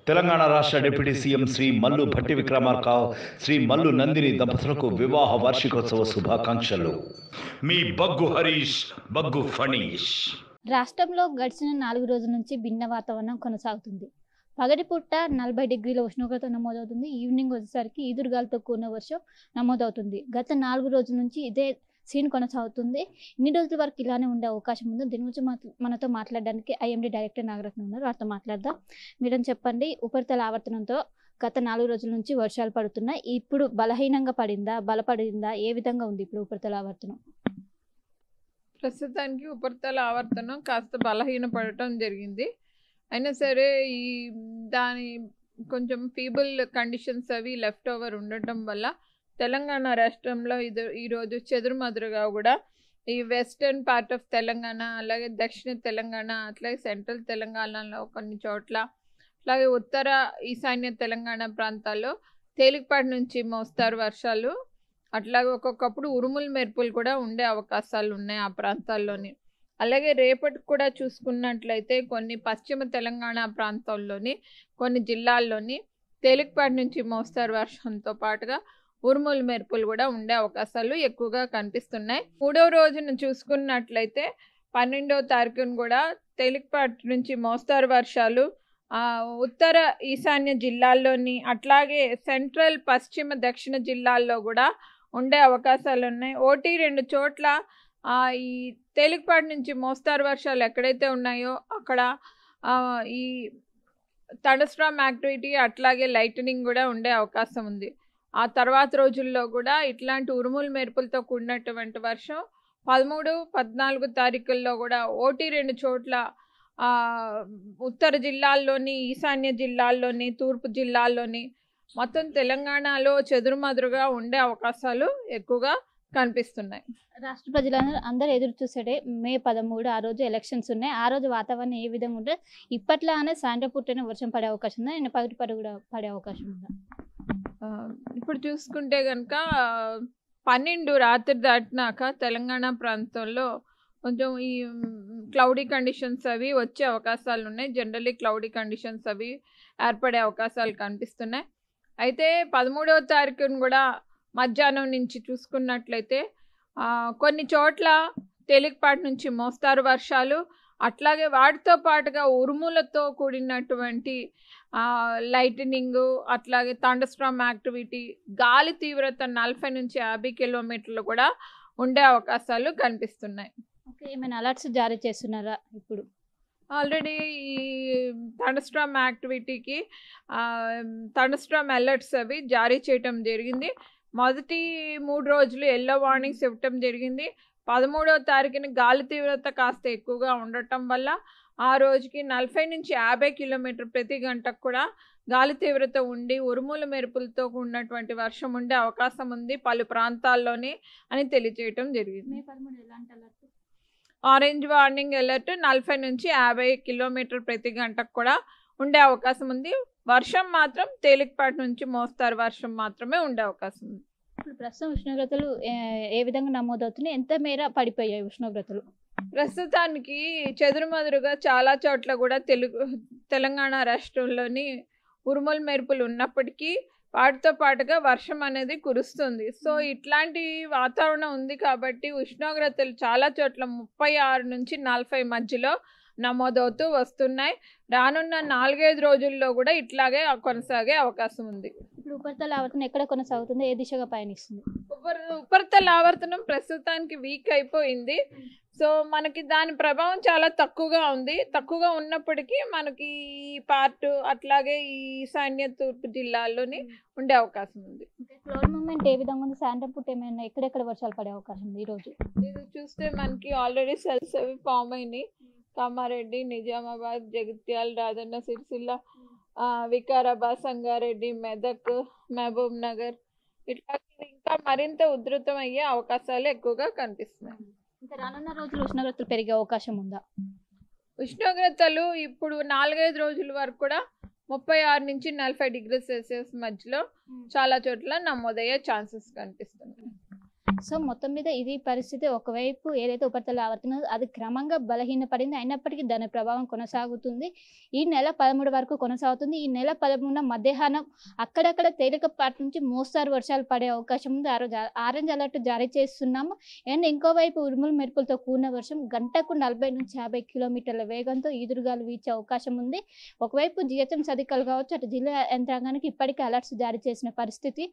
తెలంగాణ రాష్ట్ర deputy CM Shri Mallu Bhatti Vikramarka, Shri Mallu Nandini దంపతులకు వివాహ వార్షికోత్సవ శుభాకాంక్షలు. మీ బగ్గు హరీష్, బగ్గు ఫణీష్. రాష్ట్రంలో గడిచిన 4 రోజుల నుంచి భిన్న వాతావరణం కొనసాగుతుంది. పగటిపూట 40 డిగ్రీల ఉష్ణోగ్రత నమోదవుతుంది. ఈవినింగ్ వచ్చేసరికి ఈదురుగాలితో కూడిన వర్షం నమోదవుతుంది. గత 4 రోజుల నుంచి ఇదే సీన్ కొనసాగుతుంది. ఇన్ని రోజుల వరకు ఇలానే ఉండే అవకాశం ఉంది. దీని గురించి మనతో మాట్లాడడానికి ఐఎండీ డైరెక్టర్ నాగరత్న ఉన్నారు. వారితో మాట్లాడదాం. మేడం చెప్పండి, ఉపరితల ఆవర్తనంతో గత 4 రోజుల నుంచి వర్షాలు పడుతున్నాయి. ఇప్పుడు బలహీనంగా పడిందా, బలపడిందా, ఏ విధంగా ఉంది ఇప్పుడు ఉపరితల ఆవర్తనం? ప్రస్తుతానికి ఉపరితల ఆవర్తనం కాస్త బలహీనపడటం జరిగింది. అయినా సరే దాని కొంచెం ఫీబుల్ కండిషన్స్ అవి లెఫ్ట్ ఓవర్ ఉండటం వల్ల తెలంగాణ రాష్ట్రంలో ఈరోజు చెదురుమదురుగా కూడా ఈ వెస్టర్న్ పార్ట్ ఆఫ్ తెలంగాణ, అలాగే దక్షిణ తెలంగాణ, అట్లాగే సెంట్రల్ తెలంగాణలో కొన్ని చోట్ల, అలాగే ఉత్తర ఈశాన్య తెలంగాణ ప్రాంతాల్లో తేలికపాటి నుంచి మోస్తారు వర్షాలు, అట్లాగే ఒక్కొక్కప్పుడు ఉరుములు మెరుపులు కూడా ఉండే అవకాశాలు ఉన్నాయి ఆ ప్రాంతాల్లోని. అలాగే రేపటికి కూడా చూసుకున్నట్లయితే కొన్ని పశ్చిమ తెలంగాణ ప్రాంతాల్లోని కొన్ని జిల్లాల్లోని తేలికపాటి నుంచి మోస్తారు వర్షంతో పాటుగా ఉరుములు మెరుపులు కూడా ఉండే అవకాశాలు ఎక్కువగా కనిపిస్తున్నాయి. 3వ రోజున చూసుకున్నట్లయితే 12వ తారీఖున కూడా తేలికపాటి నుంచి మోస్తారు వర్షాలు ఉత్తర ఈశాన్య జిల్లాల్లోని, అట్లాగే సెంట్రల్ పశ్చిమ దక్షిణ జిల్లాల్లో కూడా ఉండే అవకాశాలు ఉన్నాయి. 1-2 చోట్ల ఈ తేలికపాటి నుంచి మోస్తారు వర్షాలు ఎక్కడైతే ఉన్నాయో అక్కడ ఈ థండర్స్టార్మ్ యాక్టివిటీ అట్లాగే లైటనింగ్ కూడా ఉండే అవకాశం ఉంది. ఆ తర్వాత రోజుల్లో కూడా ఇట్లాంటి ఉరుములు మెరుపులతో కూడినటువంటి వర్షం 13-14 తారీఖుల్లో కూడా 1-2 చోట్ల ఉత్తర జిల్లాల్లోని, ఈశాన్య జిల్లాల్లోని, తూర్పు జిల్లాల్లోని, మొత్తం తెలంగాణలో చెదురుమదురుగా ఉండే అవకాశాలు ఎక్కువగా కనిపిస్తున్నాయి. రాష్ట్ర ప్రజలందరూ అందరూ ఎదురు చూసేదే మే 13 ఆ రోజు ఎలక్షన్స్ ఉన్నాయి. ఆ రోజు వాతావరణం ఏ విధంగా ఉంటే ఇప్పట్లానే సాయంత్రం పూటనే వర్షం పడే అవకాశం ఉందా, నేను పగటిపూట కూడా పడే అవకాశం ఉందా? ఇప్పుడు చూసుకుంటే కనుక 12 రాత్రి దాటినాక తెలంగాణ ప్రాంతంలో కొంచెం ఈ క్లౌడీ కండిషన్స్ అవి వచ్చే అవకాశాలు ఉన్నాయి. జనరల్లీ క్లౌడీ కండిషన్స్ అవి ఏర్పడే అవకాశాలు కనిపిస్తున్నాయి. అయితే 13వ తారీఖున కూడా మధ్యాహ్నం నుంచి చూసుకున్నట్లయితే కొన్ని చోట్ల తేలికపాటి నుంచి మోస్తారు వర్షాలు, అట్లాగే వాటితో పాటుగా ఉరుములతో కూడినటువంటి లైటనింగ్, అట్లాగే థండర్స్టార్మ్ యాక్టివిటీ, గాలి తీవ్రత 40-50 కిలోమీటర్లు కూడా ఉండే అవకాశాలు కనిపిస్తున్నాయి. ఓకే, ఏమైనా అలర్ట్స్ జారీ చేస్తున్నారా? ఇప్పుడు ఆల్రెడీ ఈ థండర్స్టార్మ్ యాక్టివిటీకి థండర్స్టార్మ్ అలర్ట్స్ అవి జారీ చేయటం జరిగింది. మొదటి 3 రోజులు ఎల్లో వార్నింగ్స్ ఇవ్వటం జరిగింది. 13వ తారీఖున గాలి తీవ్రత కాస్త ఎక్కువగా ఉండటం వల్ల ఆ రోజుకి 40-50 కిలోమీటర్ ప్రతి గంటకు కూడా గాలి తీవ్రత ఉండి ఉరుముల మెరుపులతో ఉన్నటువంటి వర్షం ఉండే అవకాశం ఉంది పలు ప్రాంతాల్లోని అని తెలియజేయటం జరిగింది. ఆరెంజ్ వార్నింగ్ అలర్ట్ 40-50 కిలోమీటర్ ప్రతి గంటకు కూడా ఉండే అవకాశం ఉంది. వర్షం మాత్రం తేలికపాటి నుంచి మోస్తారు వర్షం మాత్రమే ఉండే అవకాశం ఉంది. ఇప్పుడు ప్రస్తుతం ఉష్ణోగ్రతలు ఏ విధంగా నమోదవుతున్నాయి, ఎంత మేర పడిపోయాయి ఉష్ణోగ్రతలు? ప్రస్తుతానికి చెదురుమదురుగా చాలా చోట్ల కూడా తెలంగాణ రాష్ట్రంలోని ఉరుముల మెరుపులు ఉన్నప్పటికీ వాటితో పాటుగా వర్షం అనేది కురుస్తుంది. సో ఇట్లాంటి వాతావరణం ఉంది కాబట్టి ఉష్ణోగ్రతలు చాలా చోట్ల 36-40 మధ్యలో నమోదవుతూ వస్తున్నాయి. రానున్న 4-5 రోజుల్లో కూడా ఇట్లాగే కొనసాగే అవకాశం ఉంది. ఇప్పుడు ఉపరితల ఆవర్తనం ఎక్కడ కొనసాగుతుంది, ఏ దిశగా పయనిస్తుంది? ఉపరితల ఆవర్తనం ప్రస్తుతానికి వీక్ అయిపోయింది. సో మనకి దాని ప్రభావం చాలా తక్కువగా ఉంది. తక్కువగా ఉన్నప్పటికీ మనకి ఈ పార్ట్ అట్లాగే ఈ ఈశాన్య తూర్పు జిల్లాల్లోని ఉండే అవకాశం ఉంది. క్లౌడ్ మూవ్మెంట్ ఏ విధంగా ఉంది? సాయంత్రం పూట ఏమైనా ఎక్కడెక్కడ వర్షాలు పడే అవకాశం ఉంది ఈరోజు? ఇది చూస్తే మనకి ఆల్రెడీ సెల్స్ అవి ఫామ్ అయినాయి. కామారెడ్డి, నిజామాబాద్, జగిత్యాల, రాజన్న సిరిసిల్ల, వికారాబాద్, సంగారెడ్డి, మెదక్, మహబూబ్ నగర్, ఇట్లా ఇంకా మరింత ఉధృతం అయ్యే అవకాశాలు ఎక్కువగా కనిపిస్తున్నాయి. ఇంకా రానున్న రోజులు ఉష్ణోగ్రతలు పెరిగే అవకాశం ఉందా? ఉష్ణోగ్రతలు ఇప్పుడు 4-5 రోజుల వరకు కూడా 36-40 డిగ్రీ సెల్సియస్ మధ్యలో చాలా చోట్ల నమోదయ్యే ఛాన్సెస్ కనిపిస్తున్నాయి. సో మొత్తం మీద ఇది పరిస్థితి. ఒకవైపు ఏదైతే ఉపరితల ఆవర్తనం అది క్రమంగా బలహీనపడింది, అయినప్పటికీ దాని ప్రభావం కొనసాగుతుంది. ఈ నెల 13 వరకు కొనసాగుతుంది. ఈ నెల 13 మధ్యాహ్నం అక్కడక్కడ తేలికపాటి నుంచి మోస్తారు వర్షాలు పడే అవకాశం ఉంది. ఆ రోజు ఆరెంజ్ అలర్ట్ జారీ చేస్తున్నాము. అండ్ ఇంకోవైపు ఉరుములు మెరుపులతో కూడిన వర్షం గంటకు 40 నుంచి 50 కిలోమీటర్ల వేగంతో ఈదురుగాలు వీచే అవకాశం ఉంది. ఒకవైపు జిహెచ్ఎంసీ అధికారులు కావచ్చు, అటు జిల్లా యంత్రాంగానికి ఇప్పటికే అలర్ట్స్ జారీ చేసిన పరిస్థితి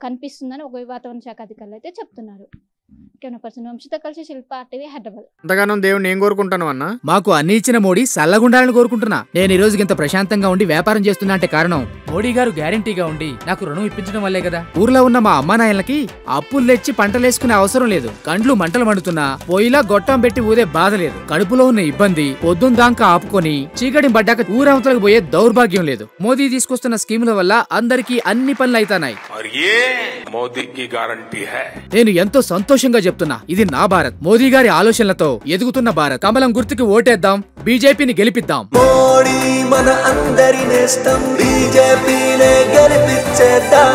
కనిపిస్తుందని ఒక వాతావరణ శాఖ అధికారులు అయితే చెప్తున్నారు. వంశిత కలిసి శిల్ప టీవీ హైదరాబాద్. అంతగానం దేవుని ఏం కోరుకుంటాను అన్న? మాకు అన్ని ఇచ్చిన మోడీ సల్లగుండాలని కోరుకుంటున్నా. నేను ఈ రోజు ఇంత ప్రశాంతంగా ఉండి వ్యాపారం చేస్తున్నా అంటే కారణం మోడీ గారు గ్యారంటీగా ఉండి నాకు రుణం ఇప్పించడం వల్లే కదా. ఊర్లో ఉన్న మా అమ్మానాయలకి అప్పులు తెచ్చి పంటలేసుకునే అవసరం లేదు. కండ్లు మంటలు మండుతున్నా పొయ్యిలా గొట్టం పెట్టి ఊదే బాధ లేదు. కడుపులో ఉన్న ఇబ్బంది పొద్దుందాకా ఆపుకొని చీకటి పడ్డాక ఊరవతలకు పోయే దౌర్భాగ్యం లేదు. మోదీ తీసుకొస్తున్న స్కీముల వల్ల అందరికీ అన్ని పనులు అయితానాయి. నేను ఎంతో సంతోషంగా చెప్తున్నా, ఇది నా భారత్. మోదీ గారి ఆలోచనలతో ఎదుగుతున్న భారత్. కమలం గుర్తుకి ఓటేద్దాం, బీజేపీని గెలిపిద్దాం. మోడీ మన అందరి నేస్తం, బీజేపీనే గెలిపించేద్దాం.